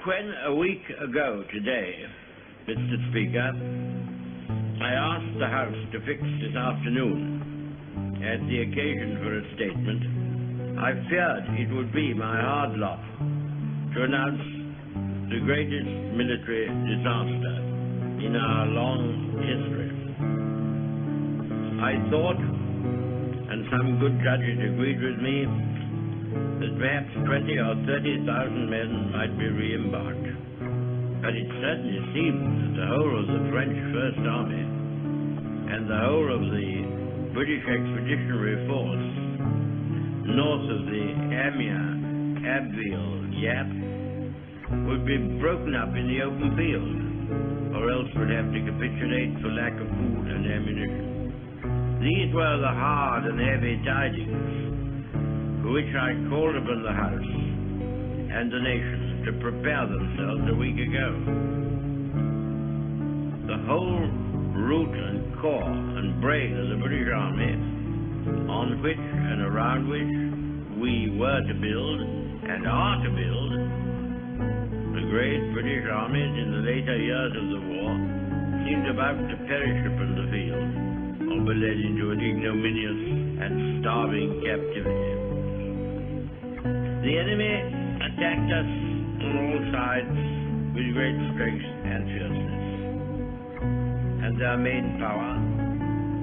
When a week ago today, Mr. Speaker, I asked the House to fix this afternoon as the occasion for a statement, I feared it would be my hard lot to announce the greatest military disaster in our long history. I thought, and some good judges agreed with me, that perhaps 20 or 30,000 men might be re-embarked. But it certainly seems that the whole of the French First Army and the whole of the British Expeditionary Force north of the Amiens, Abbeville gap would be broken up in the open field, or else would have to capitulate for lack of food and ammunition. These were the hard and heavy tidings for which I called upon the House and the nation to prepare themselves a week ago. The whole root and core and brain of the British Army, on which and around which we were to build and are to build the great British armies in the later years of the war, seemed about to perish upon the field or be led into an ignominious and starving captivity. The enemy attacked us on all sides with great strength and fierceness, and their main power,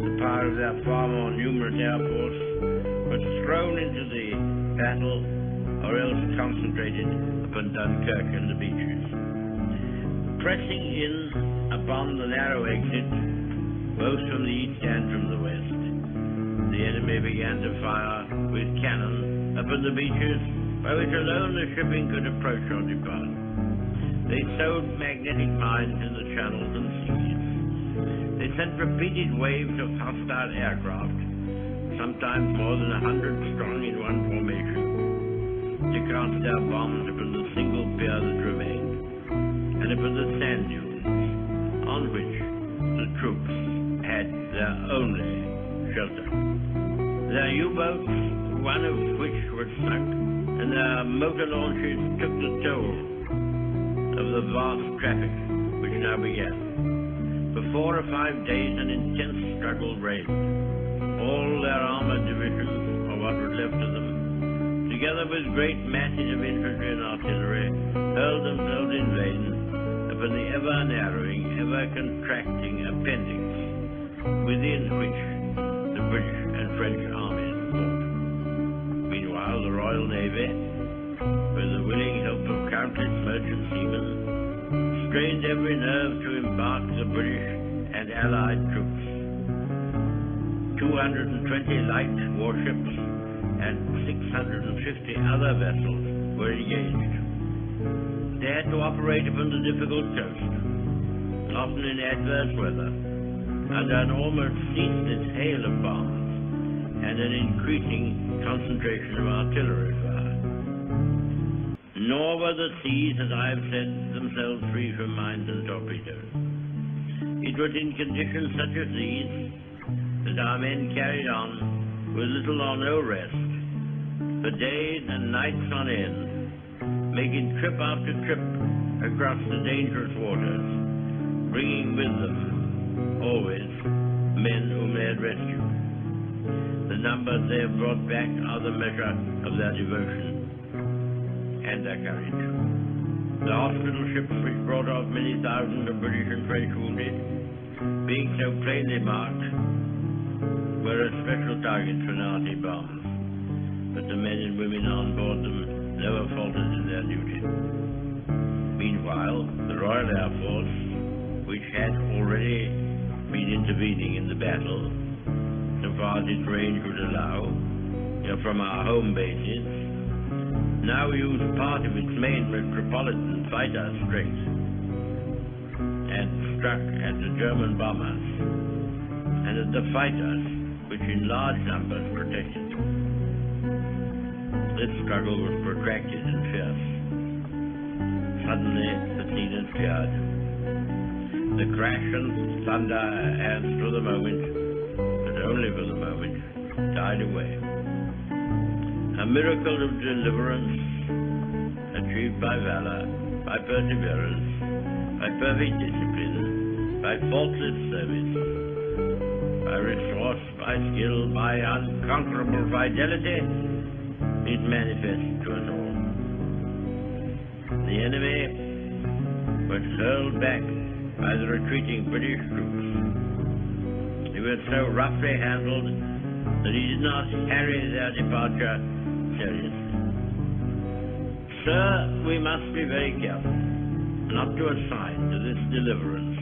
the power of their far more numerous air force, was thrown into the battle or else concentrated upon Dunkirk and the beaches. Pressing in upon the narrow exit, both from the east and from the west, the enemy began to fire with cannon upon the beaches by which alone the shipping could approach or depart. They sowed magnetic mines in the channels and seas. They sent repeated waves of hostile aircraft, sometimes more than 100 strong in one formation, to cast their bombs upon the single pier that remained, and upon the sand dunes on which the troops had their only shelter. Their U-boats, one of which was sunk, and their motor launches took the toll of the vast traffic which now began. For 4 or 5 days an intense struggle raged. All their armored divisions, or what was left of them, together with great masses of infantry and artillery, hurled themselves in vain upon the ever-narrowing, ever-contracting appendix within which the British and French armies fought. Meanwhile, the Royal Navy, with the willing help of countless merchant seamen, strained every nerve to embark the British and Allied troops. 220 light warships and 650 other vessels were engaged. They had to operate upon the difficult coast, often in adverse weather, under an almost ceaseless hail of bombs and an increasing concentration of artillery fire. Nor were the seas, as I have said, themselves free from mines and torpedoes. It was in conditions such as these that our men carried on with little or no rest, for days and nights on end, making trip after trip across the dangerous waters, bringing with them always men whom they had rescued. The numbers they have brought back are the measure of their devotion and their courage. The hospital ships which brought off many thousands of British and French wounded, being so plainly marked, were a special target for Nazi bombs, but the men and women on board them never faltered in their duty. Meanwhile, the Royal Air Force, which had already been intervening in the battle, so far as its range would allow, from our home bases, now used part of its main metropolitan fighter strength and struck at the German bombers and at the fighters which in large numbers protected them. This struggle was protracted and fierce. Suddenly the scene had cleared. The crash and thunder had for the moment, but only for the moment, died away. A miracle of deliverance, a achieved by valor, by perseverance, by perfect discipline, by faultless service, by resource, by skill, by unconquerable fidelity, is manifest to us all. The enemy was hurled back by the retreating British troops. He was so roughly handled that he did not carry their departure seriously. Sir, we must be very careful not to assign to this deliverance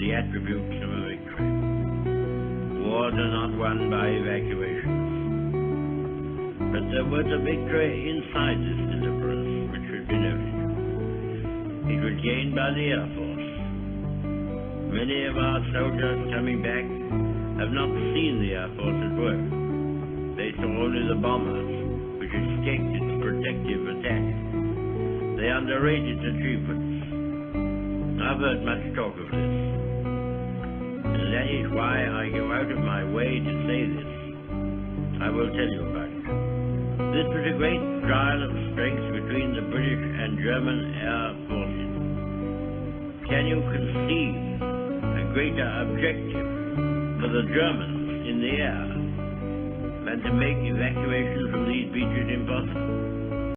the attributes of a victory. Wars are not won by evacuations. But there was a victory inside this deliverance which should be noted. It was gained by the Air Force. Many of our soldiers coming back have not seen the Air Force at work. They saw only the bombers, which escaped its protective attack. They underrated achievements. I've heard much talk of this. And that is why I go out of my way to say this. I will tell you about it. This was a great trial of strength between the British and German air forces. Can you conceive a greater objective for the Germans in the air than to make evacuation from these beaches impossible?